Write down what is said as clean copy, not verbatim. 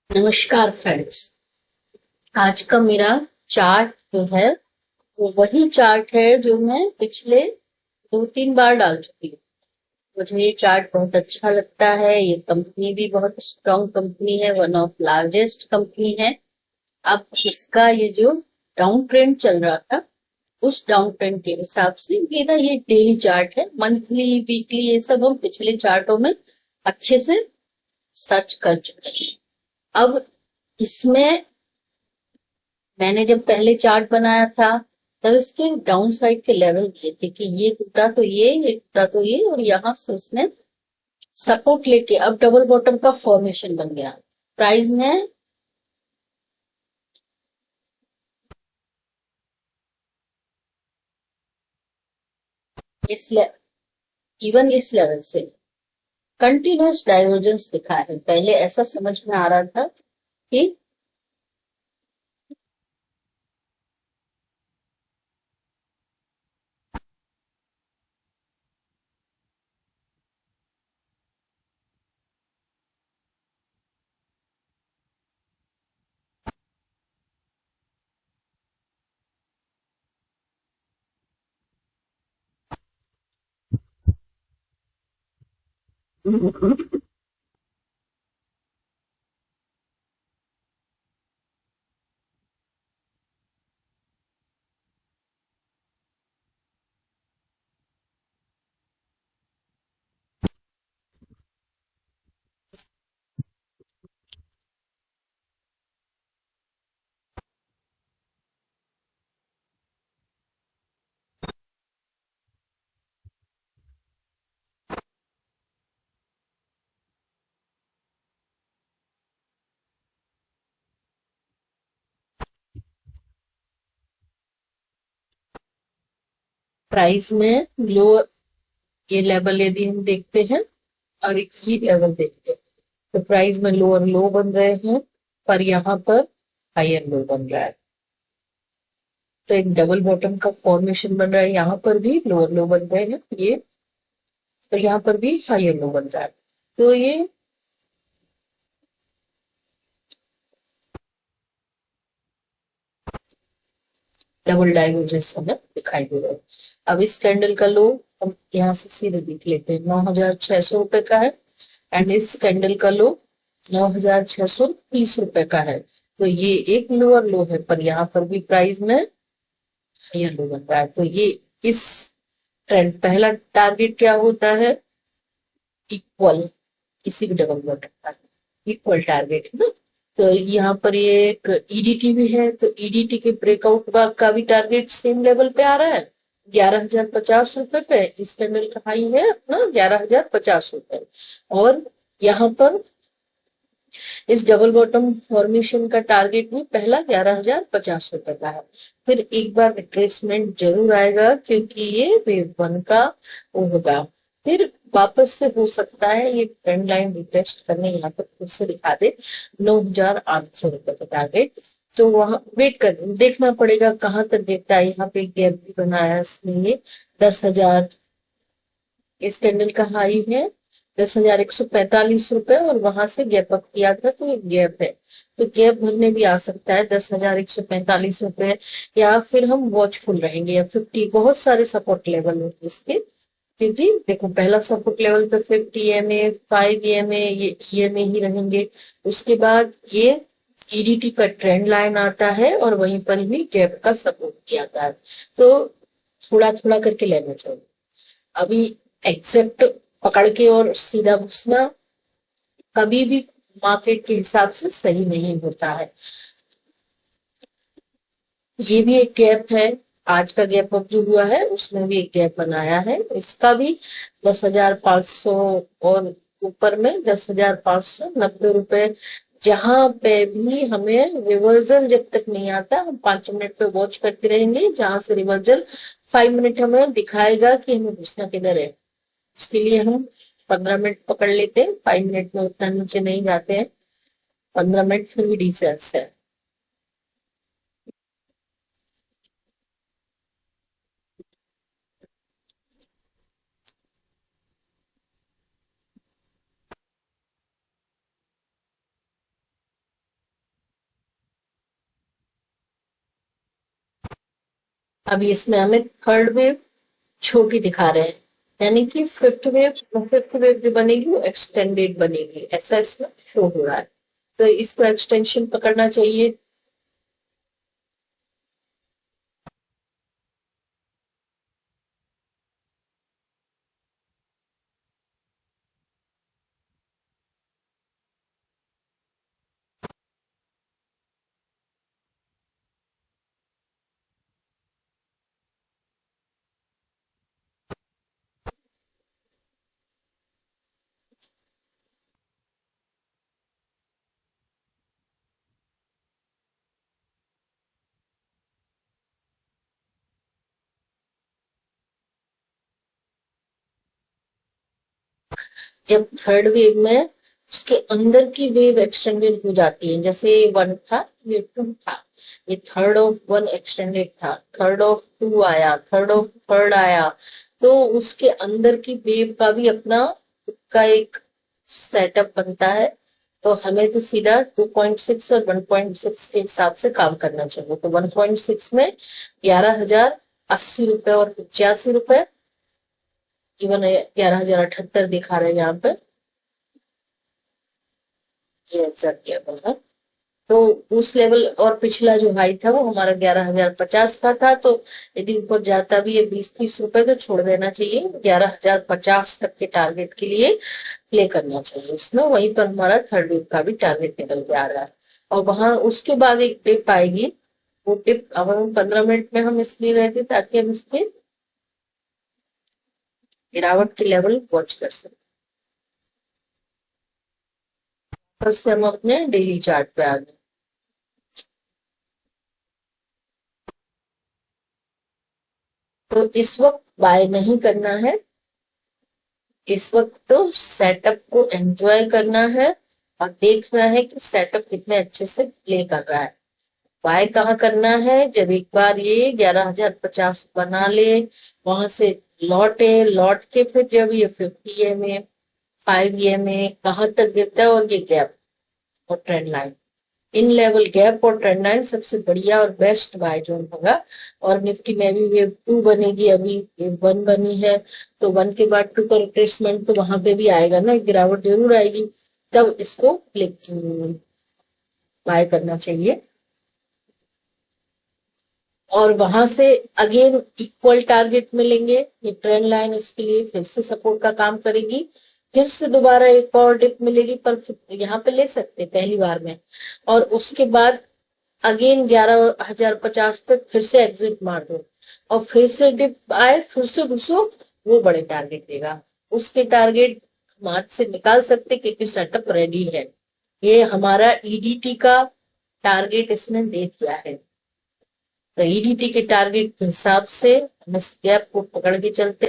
नमस्कार फ्रेंड्स। आज का मेरा चार्ट जो है वो वही चार्ट है जो मैं पिछले 2-3 बार डाल चुकी हूँ। मुझे ये चार्ट बहुत अच्छा लगता है। ये कंपनी भी बहुत स्ट्रॉन्ग कंपनी है, वन ऑफ लार्जेस्ट कंपनी है। अब इसका ये जो डाउन ट्रेंड चल रहा था, उस डाउन ट्रेंड के हिसाब से मेरा ये डेली चार्ट है। मंथली वीकली ये सब हम पिछले चार्टों में अच्छे से सर्च कर चुके हैं। अब इसमें मैंने जब पहले चार्ट बनाया था तब इसके डाउन साइड के लेवल दिए थे कि ये टूटा तो ये टूटा तो ये, और यहां से इसने सपोर्ट लेके अब डबल बॉटम का फॉर्मेशन बन गया। प्राइस ने इस इवन इस लेवल से कंटिन्यूअस डाइवर्जेंस दिखा है। पहले ऐसा समझ में आ रहा था कि प्राइस में लो, ये लेवल यदि हम देखते हैं और एक ही लेवल देखते हैं तो प्राइस में लोअर लो बन रहे हैं, पर यहाँ पर हायर लो बन रहा है। तो एक डबल बॉटम का फॉर्मेशन बन रहा है। यहाँ पर भी लोअर लो बन रहे हैं ये, और यहाँ पर भी हायर लो बन रहा है। तो ये डबल डाइवर्जेंस हमें दिखाई दे रहा है। अब इस कैंडल का लो हम यहाँ से सीधे देख लेते हैं, 9,600 रुपए का है। एंड इस कैंडल का लो 9,630 रुपए का है। तो ये एक लोअर लो है, पर यहाँ पर भी प्राइस में हायर लो बन रहा है। तो ये इस ट्रेंड पहला टारगेट क्या होता है? इक्वल, किसी भी डबल बॉटम का इक्वल टारगेट है ना। तो यहाँ पर ये एक ईडीटी भी है, तो ईडीटी के ब्रेकआउट का भी टारगेट सेम लेवल पे आ रहा है, 11,050 रुपए पे। इस कैंडल का हाई है अपना 11,050 रुपए। और यहाँ पर इस डबल बॉटम फॉर्मेशन का टारगेट भी पहला 11,050 रुपए का है। फिर एक बार रिट्रेसमेंट जरूर आएगा, क्योंकि ये वेव वन का वो होगा। फिर वापस से हो सकता है ये ट्रेंड लाइन रिटेस्ट करने यहाँ पर फिर से दिखा दे 9,800 रुपए का टारगेट। तो वहां वेट कर देखना पड़ेगा कहाँ तक गिरता है। यहाँ पे गैप भी बनाया इसने ये 10,000, इस कैंडल का हाई है 10,145 रुपए, और वहां से गैप अप किया था, तो ये गैप है। तो गैप भरने भी आ सकता है 10,145 रुपए, या फिर हम वॉचफुल रहेंगे। या 50, बहुत सारे सपोर्ट लेवल होते इसके। क्योंकि देखो पहला सपोर्ट लेवल तो 50 EMA, 5 EMA, ये EMA ही रहेंगे। उसके बाद ये ईडीटी का ट्रेंड लाइन आता है, और वहीं पर भी गैप का सपोर्ट किया जाता है। तो थोड़ा थोड़ा करके लेना चाहिए। अभी एग्जैक्ट पकड़ के और सीधा घुसना कभी भी मार्केट के हिसाब से सही नहीं होता है। ये भी एक गैप है। आज का गैप अप जो हुआ है उसमें भी एक गैप बनाया है, इसका भी 10,500 और ऊपर में 10,590 रुपए। जहां पे भी हमें रिवर्सल जब तक नहीं आता, हम 5 मिनट पे वॉच करते रहेंगे। जहां से रिवर्सल 5 मिनट हमें दिखाएगा कि हमें घुसना किधर है, उसके लिए हम 15 मिनट पकड़ लेते हैं। 5 मिनट में उतना नीचे नहीं जाते हैं, 15 मिनट फिर भी डिसेंस है। अभी इसमें हमें थर्ड वेव छोटी दिखा रहे हैं, यानी कि फिफ्थ वेव जो बनेगी वो एक्सटेंडेड बनेगी, ऐसा इसमें शो हो रहा है। तो इसको एक्सटेंशन पकड़ना चाहिए। जब थर्ड वेव में उसके अंदर की वेव एक्सटेंडेड हो जाती है, जैसे वन था, ये टू था, ये थर्ड ऑफ वन एक्सटेंडेड था, थर्ड ऑफ टू आया, थर्ड ऑफ थर्ड आया, तो उसके अंदर की वेव का भी अपना का एक सेटअप बनता है। तो हमें तो सीधा 2.6 और 1.6 के हिसाब से काम करना चाहिए। तो 1.6 में 11,080 रुपए और 85 रुपए, इवन 11,078 दिखा रहे हैं यहाँ पे, ये एग्जैक्ट लेवल है। तो उस लेवल और पिछला जो हाई था वो हमारा 11,050 का था। तो यदि ऊपर जाता भी है 20-30 रुपए तो छोड़ देना चाहिए, 11,050 तक के टारगेट के लिए प्ले करना चाहिए इसमें। वहीं पर हमारा थर्ड वीक का भी टारगेट निकल के आ रहा है। और वहां उसके बाद एक टिप आएगी, वो टिप अब हम 15 मिनट में हम इसलिए रहते ताकि हम इसके गिरावट के लेवल वॉच कर सकें। बस से हम अपने डेली चार्ट पे आ गए। तो इस वक्त बाय नहीं करना है, इस वक्त तो सेटअप को एंजॉय करना है और देखना है कि सेटअप कितने अच्छे से प्ले कर रहा है। बाय कहाँ करना है, जब एक बार ये 11,050 बना ले, वहां से लौट के फिर जब ये 50 EMA 5 EMA कहाँ तक गिरता है, और ये गैप और trend line, in level gap और ट्रेंड लाइन सबसे बढ़िया और बेस्ट बाय जोन होगा। और निफ्टी में भी वेव टू बनेगी, अभी वेव वन बनी है, तो वन के बाद टू का रिट्रेसमेंट तो वहां पे भी आएगा ना, गिरावट जरूर आएगी, तब इसको बाय करना चाहिए। और वहां से अगेन इक्वल टारगेट मिलेंगे, ये ट्रेंड लाइन इसके लिए फिर से सपोर्ट का काम करेगी, फिर से दोबारा एक और डिप मिलेगी, पर यहाँ पे ले सकते हैं पहली बार में। और उसके बाद अगेन 11,050 पे फिर से एग्जिट मार दो, और फिर से डिप आए, फिर से घुसो, वो बड़े टारगेट देगा। उसके टारगेट हम आज से निकाल सकते क्योंकि सेटअप रेडी है। ये हमारा ईडीटी का टारगेट इसने दे दिया है। तो ईडीटी के टारगेट के हिसाब से हम इस गैप को पकड़ के चलते